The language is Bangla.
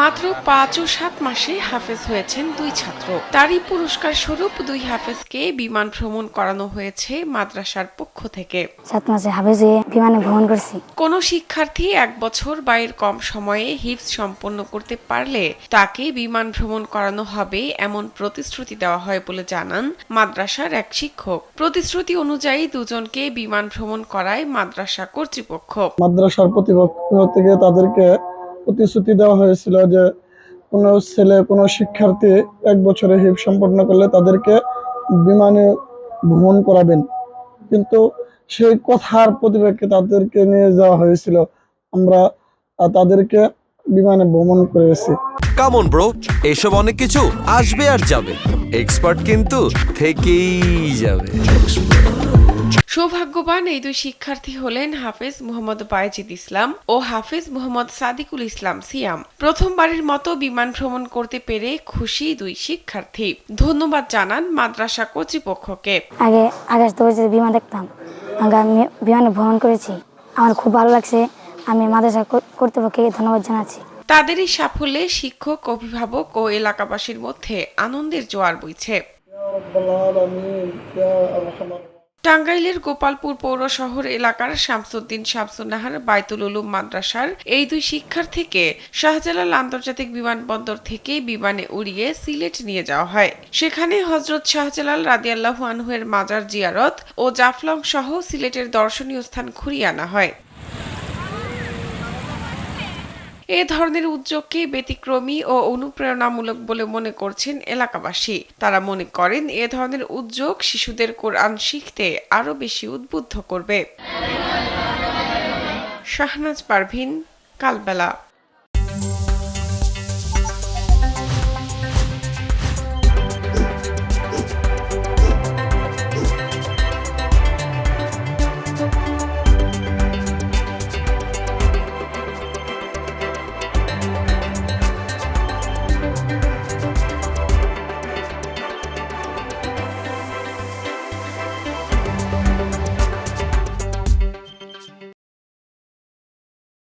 মাত্র ৫ ও ৭ মাসে হাফেজ হয়েছেন ২ ছাত্র। তারই পুরস্কার স্বরূপ ২ হাফেজকে বিমান ভ্রমণ করানো হয়েছে মাদ্রাসার পক্ষ থেকে। ৭ মাসে হাফেজ হয়ে বিমানে ভ্রমণ করছি। কোনো শিক্ষার্থী ১ বছর বা এর কম সময়ে হিফজ সম্পন্ন করতে পারলে তাকে বিমান ভ্রমণ করানো হবে এমন প্রতিশ্রুতি দেওয়া হয় বলে জানান মাদ্রাসার এক শিক্ষক। প্রতিশ্রুতি অনুযায়ী দুজনকে বিমান ভ্রমণ করায় মাদ্রাসা কর্তৃপক্ষ। মাদ্রাসার কর্তৃপক্ষ থেকে তাদেরকে প্রতিশ্রুতি দেওয়া হয়েছিল যে কোনো শিক্ষার্থী ১ বছরে হিফজ সম্পন্ন করলে তাদেরকে বিমানে ভ্রমণ করাবেন, কিন্তু সেই কথার প্রতিপক্ষে তাদেরকে নিয়ে যাওয়া হয়েছিল। আমরা তাদেরকে বিমানে ভ্রমণ করেছি। কাম অন ব্রো, এসব অনেক কিছু আসবে আর যাবে, এক্সপার্ট কিন্তু থেকেই যাবে। সৌভাগ্যবান এই ২ শিক্ষার্থী হলেন হাফেজ মোহাম্মদ বায়েজিদ ইসলাম ও হাফেজ মোহাম্মদ সাদিকুল ইসলাম সিয়াম। প্রথমবারের মতো বিমান ভ্রমণ করতে পেরে খুশি ২ শিক্ষার্থী। ধন্যবাদ জানান মাদ্রাসা কর্তৃপক্ষকে। আগে আকাশ থেকে বিমান দেখতাম, আমি বিমানে ভ্রমণ করেছি, আমার খুব ভালো লাগছে। আমি মাদ্রাসা কর্তৃপক্ষকে ধন্যবাদ জানাচ্ছি। তাদের এই সাফল্যে শিক্ষক, অভিভাবক ও এলাকাবাসীর মধ্যে আনন্দের জোয়ার বইছে। টাঙ্গাইলের গোপালপুর পৌর শহর এলাকার শামসুদ্দিন শামসুন্নাহার বায়তুল উলুম মাদ্রাসার এই ২ শিক্ষার্থীকে শাহজালাল আন্তর্জাতিক বিমানবন্দর থেকে বিমানে উড়িয়ে সিলেট নিয়ে যাওয়া হয়। সেখানে হযরত শাহজালাল রাদিয়াল্লাহু আনহু এর মাজার জিয়ারত ও জাফলং সহ সিলেটের দর্শনীয় স্থান ঘুরিয়ে আনা হয়। এ ধরনের উদ্যোগকে ব্যতিক্রমী ও অনুপ্রেরণামূলক বলে মনে করছেন এলাকাবাসী। তারা মনে করেন এ ধরনের উদ্যোগ শিশুদের কোরআন শিখতে আরও বেশি উদ্বুদ্ধ করবে। শাহনাজ পারভীন, কালবেলা।